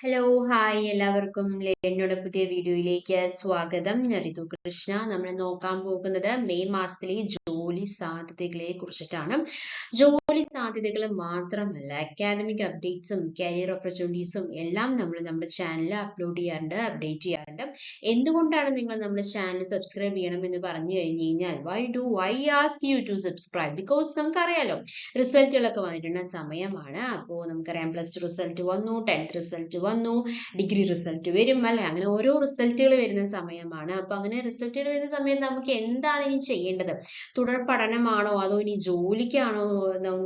Hello hi എല്ലാവർക്കും ലേണിയുടെ പുതിയ വീഡിയോയിലേക്ക് സ്വാഗതം. ഞാൻ ഋതു കൃഷ്ണ. നമ്മൾ നോക്കാൻ പോകുന്നത് മെയ് മാസത്തിലെ ജോലി സാധ്യതകളെ കുറിച്ചിട്ടാണ്. ജോലി സാധ്യതകൾ മാത്രമല്ല, അക്കാദമിക് അപ്ഡേറ്റ്സും കരിയർ ഓപ്പർച്യൂണിറ്റീസും എല്ലാം നമ്മൾ നമ്മുടെ ചാനലിൽ അപ്ലോഡ് ചെയ്യാറുണ്ട്, അപ്ഡേറ്റ് ചെയ്യാറുണ്ട്. എന്തുകൊണ്ടാണ് നിങ്ങൾ നമ്മുടെ ചാനൽ സബ്സ്ക്രൈബ് ചെയ്യണം എന്ന് പറഞ്ഞു കഴിഞ്ഞു കഴിഞ്ഞാൽ why ask you to subscribe? Because നമുക്കറിയാലോ റിസൾട്ടുകളൊക്കെ വന്നിട്ടുള്ള സമയമാണ്. അപ്പോൾ നമുക്കറിയാം പ്ലസ് ടു റിസൾട്ട് വന്നു, 10th റിസൾട്ട് വന്നു, ഡിഗ്രി റിസൾട്ട് വരും അല്ലെ, അങ്ങനെ ഓരോ റിസൾട്ടുകൾ വരുന്ന സമയമാണ്. അപ്പൊ അങ്ങനെ റിസൾട്ടുകൾ വരുന്ന സമയത്ത് നമുക്ക് എന്താണ് ഇനി ചെയ്യേണ്ടത്? തുടർ പഠനമാണോ അതോ ഇനി ജോലിക്കാണോ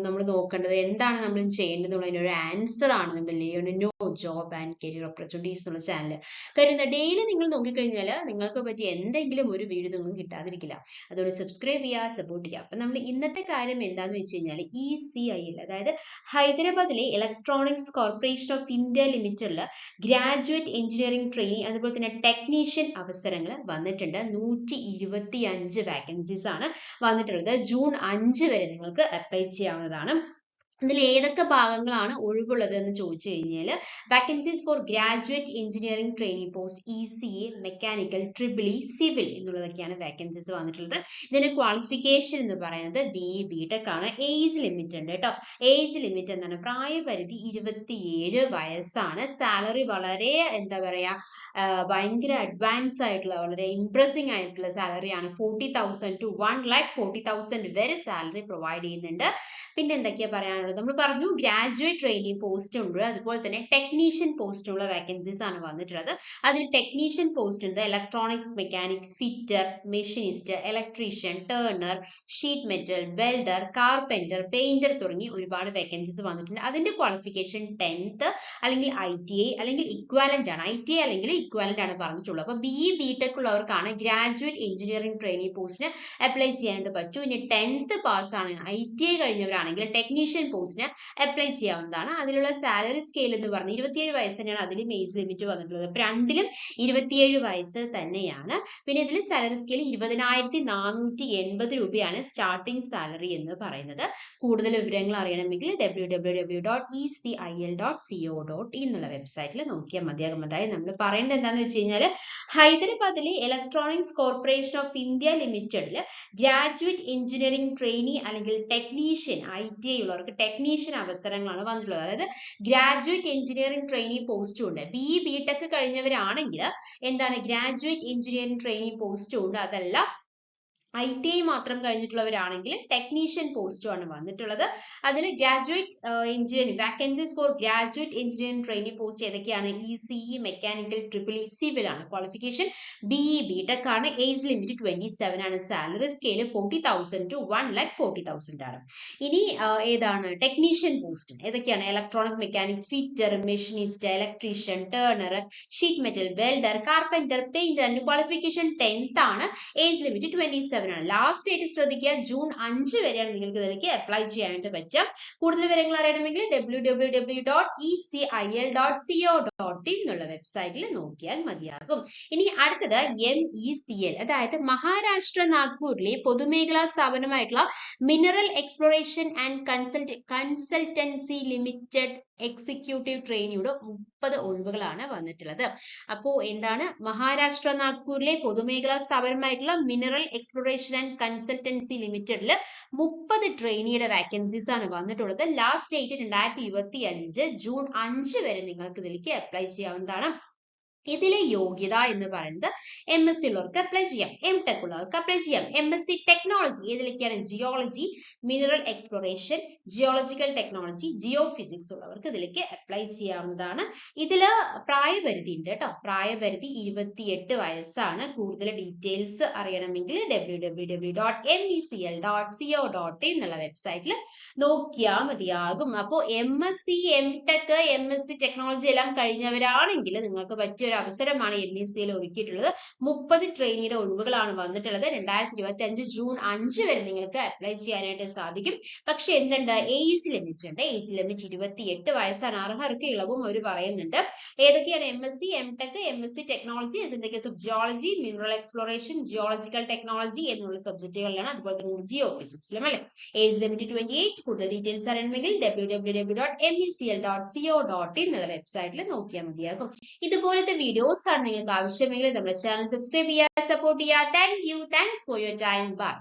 നമ്മൾ നോക്കേണ്ടത്? എന്താണ് നമ്മൾ ചെയ്യേണ്ടത് എന്നുള്ളതിനൊരു ആൻസർ ആണ് നമ്മൾ ലിയോണിനോ ജോബ് ആൻഡ് കരിയർ ഓപ്പർച്യൂണിറ്റീസ് എന്നുള്ള ചാനൽ. കാര്യം ഡെയിലി നിങ്ങൾ നോക്കിക്കഴിഞ്ഞാൽ നിങ്ങൾക്ക് പറ്റിയ എന്തെങ്കിലും ഒരു വീഡിയോ നിങ്ങൾക്ക് കിട്ടാതിരിക്കില്ല. അതുകൊണ്ട് സബ്സ്ക്രൈബ് ചെയ്യുക, സപ്പോർട്ട് ചെയ്യുക. അപ്പൊ നമ്മൾ ഇന്നത്തെ കാര്യം എന്താണെന്ന് വെച്ച് കഴിഞ്ഞാൽ ECIL, അതായത് ഹൈദരാബാദിലെ ഇലക്ട്രോണിക്സ് കോർപ്പറേഷൻ ഓഫ് ഇന്ത്യ ലിമിറ്റഡിൽ ഗ്രാജുവേറ്റ് എഞ്ചിനീയറിംഗ് ട്രെയിനി അതുപോലെ തന്നെ ടെക്നീഷ്യൻ അവസരങ്ങൾ വന്നിട്ടുണ്ട്. 125 വാക്കൻസീസ് ആണ് വന്നിട്ടുള്ളത്. ജൂൺ 5 വരെ നിങ്ങൾക്ക് അപ്ലൈ ചെയ്യാവുന്നതാണ്. ഇതിൽ ഏതൊക്കെ ഭാഗങ്ങളാണ് ഒഴിവുള്ളത് എന്ന് ചോദിച്ചു കഴിഞ്ഞാൽ vacancies for graduate engineering training post ECA, mechanical, triple E, civil എന്നുള്ളതൊക്കെയാണ് വാക്കൻസീസ് വന്നിട്ടുള്ളത്. ഇതിന്റെ ക്വാളിഫിക്കേഷൻ എന്ന് പറയുന്നത് BE BTech ആണ്. ഏജ് ലിമിറ്റ് ഉണ്ട് കേട്ടോ. ഏജ് ലിമിറ്റ് എന്താണ്? പ്രായപരിധി 27 വയസ്സാണ്. സാലറി വളരെ എന്താ പറയാ ഭയങ്കര അഡ്വാൻസ് ആയിട്ടുള്ള വളരെ ഇംപ്രസിംഗ് ആയിട്ടുള്ള സാലറിയാണ്. 40,000 to 1,40,000 വരെ സാലറി പ്രൊവൈഡ് ചെയ്യുന്നുണ്ട്. പിന്നെ എന്തൊക്കെയാ പറയാനുള്ളത്? നമ്മൾ പറഞ്ഞു ഗ്രാജുവേറ്റ് ട്രെയിനിങ് പോസ്റ്റ് ഉണ്ട്, അതുപോലെ തന്നെ ടെക്നീഷ്യൻ പോസ്റ്റുള്ള വാക്കൻസീസ് ആണ് വന്നിട്ടുള്ളത്. അതിൽ ടെക്നീഷ്യൻ പോസ്റ്റ് ഉണ്ട് electronic mechanic, fitter, machinist, electrician, turner, sheet metal, welder, carpenter, painter തുടങ്ങി ഒരുപാട് വേക്കൻസീസ് വന്നിട്ടുണ്ട്. അതിന്റെ ക്വാളിഫിക്കേഷൻ 10th അല്ലെങ്കിൽ ITI അല്ലെങ്കിൽ ഇക്വാലന്റ് ആണ്. ITI അല്ലെങ്കിൽ ഇക്വാലന്റ് ആണ് പറഞ്ഞിട്ടുള്ളത്. അപ്പൊ BE BTech ഉള്ളവർക്കാണ് ഗ്രാജുവേറ്റ് എഞ്ചിനീയറിംഗ് ട്രെയിനിങ് പോസ്റ്റിന് അപ്ലൈ ചെയ്യാനായിട്ട് പറ്റൂ. ഇനി 10th പാസ് ആണ്, ITI കഴിഞ്ഞവരാണെങ്കിൽ ടെക്നീഷ്യൻ പോസ്റ്റിന് അപ്ലൈ ചെയ്യാവുന്നതാണ്. അതിലുള്ള സാലറി സ്കെയിൽ എന്ന് പറഞ്ഞാൽ 27 വയസ്സ് തന്നെയാണ് അതിലും ഏജ് ലിമിറ്റ് വന്നിട്ടുള്ളത്. അപ്പൊ രണ്ടിലും 27 വയസ്സ് തന്നെയാണ്. പിന്നെ ഇതിൽ സാലറി സ്കെയിൽ 20,480 രൂപയാണ് സ്റ്റാർട്ടിംഗ് സാലറി എന്ന് പറയുന്നത്. കൂടുതൽ വിവരങ്ങൾ അറിയണമെങ്കിൽ www.ecil.co.in എന്നുള്ള വെബ്സൈറ്റിൽ നോക്കിയാൽ മതിയാകും. അതായത് നമ്മൾ പറയുന്നത് എന്താണെന്ന് വെച്ച് കഴിഞ്ഞാൽ ഹൈദരാബാദിലെ ഇലക്ട്രോണിക്സ് കോർപ്പറേഷൻ ഓഫ് ഇന്ത്യ ലിമിറ്റഡിൽ ഗ്രാജുവേറ്റ് എഞ്ചിനീയറിംഗ് ട്രെയിനി അല്ലെങ്കിൽ ടെക്നീഷ്യൻ ITI ഉള്ളവർക്ക് ടെക്നീഷ്യൻ അവസരങ്ങളാണ് വന്നിട്ടുള്ളത്. അതായത് ഗ്രാജുവേറ്റ് എഞ്ചിനീയറിംഗ് ട്രെയിനി പോസ്റ്റും ഉണ്ട്. BE BTech കഴിഞ്ഞവരാണെങ്കിൽ എന്താണ് ഗ്രാജുവേറ്റ് എഞ്ചിനീയറിംഗ് ട്രെയിനി പോസ്റ്റും ഉണ്ട്. അതല്ല ITI മാത്രം കഴിഞ്ഞിട്ടുള്ളവരാണെങ്കിൽ ടെക്നീഷ്യൻ പോസ്റ്റും ആണ് വന്നിട്ടുള്ളത്. അതിൽ graduate engineering vacancies for graduate engineering trainee post ഏതൊക്കെയാണ്? ECE, mechanical, triple E, civil ആണ്. ക്വാളിഫിക്കേഷൻ BE BTech ആണ്. ഏജ് ലിമിറ്റ് 27 ആണ്. സാലറി സ്കെയിൽ 40,000 to 1,40,000 ആണ്. ഇനി ഏതാണ് ടെക്നീഷ്യൻ പോസ്റ്റ് ഏതൊക്കെയാണ്? Electronic mechanic, fitter, machinist, electrician, turner, sheet metal, welder, carpenter, painter. Qualification 10th ആണ്. Age limit 27 ആണ്. ലാസ്റ്റ് ഡേറ്റ് ശ്രദ്ധിക്കുക, ജൂൺ 5 വരെയാണ് നിങ്ങൾക്ക് ഇതിലേക്ക് അപ്ലൈ ചെയ്യാനായിട്ട് പറ്റുക. കൂടുതൽ വിവരങ്ങൾ അറിയണമെങ്കിൽ www.ecil.co.in എന്നുള്ള വെബ്സൈറ്റിൽ നോക്കിയാൽ മതിയാകും. ഇനി അടുത്തത് MECL, അതായത് മഹാരാഷ്ട്ര നാഗ്പൂരിലെ പൊതുമേഖലാ സ്ഥാപനമായിട്ടുള്ള mineral exploration and consultancy limited executive ട്രെയിനിയുടെ 30 ഒഴിവുകളാണ് വന്നിട്ടുള്ളത്. അപ്പോ എന്താണ്? മഹാരാഷ്ട്ര നാഗ്പൂരിലെ പൊതുമേഖലാ സ്ഥാപനമായിട്ടുള്ള മിനറൽ എക്സ്പ്ലോറേഷൻ ആൻഡ് കൺസൾട്ടൻസി ലിമിറ്റഡിൽ 30 ട്രെയിനിയുടെ വാക്കൻസീസ് ആണ് വന്നിട്ടുള്ളത്. ലാസ്റ്റ് ഡേറ്റ് 2025 ജൂൺ 5 വരെ നിങ്ങൾക്ക് ഇതിലേക്ക് അപ്ലൈ ചെയ്യാവുന്നതാണ്. ഇതിലെ യോഗ്യത എന്ന് പറയുന്നത് MSc ഉള്ളവർക്ക് അപ്ലൈ ചെയ്യാം, MTech ഉള്ളവർക്ക് അപ്ലൈ ചെയ്യാം. MSc ടെക്നോളജി ഏതിലേക്കാണ്? Geology, mineral exploration, geological technology, geophysics ഉള്ളവർക്ക് ഇതിലേക്ക് അപ്ലൈ ചെയ്യാവുന്നതാണ്. ഇതില് പ്രായപരിധി ഉണ്ട് കേട്ടോ. പ്രായപരിധി 28 വയസ്സാണ്. കൂടുതൽ ഡീറ്റെയിൽസ് അറിയണമെങ്കിൽ www.mecl.co.in എന്നുള്ള വെബ്സൈറ്റിൽ നോക്കിയാൽ മതിയാകും. അപ്പോൾ MSc, MTech, MSc ടെക്നോളജി എല്ലാം കഴിഞ്ഞവരാണെങ്കിൽ നിങ്ങൾക്ക് പറ്റിയ പറ്റിയ ഒരു അവസരമാണ് MECL ഒരുക്കിയിട്ടുള്ളത്. 30 ട്രെയിനിയുടെ ഒഴിവുകളാണ് വന്നിട്ടുള്ളത്. 2025 ജൂൺ 5 വരെ നിങ്ങൾക്ക് അപ്ലൈ ചെയ്യാനായിട്ട് സാധിക്കും. പക്ഷെ എന്തുണ്ട്, ഏജ് ലിമിറ്റ് ഉണ്ട്. ഏജ് ലിമിറ്റ് 28 വയസ്സാണ്. അർഹർക്ക് ഇളവും അവർ പറയുന്നുണ്ട്. ഏതൊക്കെയാണ്? MSc, MTech, MSc technology, geology, mineral exploration, geological technology എന്നുള്ള സബ്ജക്റ്റുകളിലാണ്. അതുപോലെ തന്നെ ജിയോ ഫിസിക്സിലും അല്ലെ. Age limit 28. കൂടുതൽ ഡീറ്റെയിൽസ് അറിയണമെങ്കിൽ www.mecl.co.in എന്നുള്ള വെബ്സൈറ്റിൽ നോക്കിയാൽ മതിയാകും. ഇതുപോലത്തെ വീഡിയോസ് ആണ് നിങ്ങൾക്ക് ആവശ്യമെങ്കിൽ നമ്മുടെ ചാനൽ സബ്സ്ക്രൈബ് ചെയ്യുക, സപ്പോർട്ട് ചെയ്യുക. Thanks for your time. By.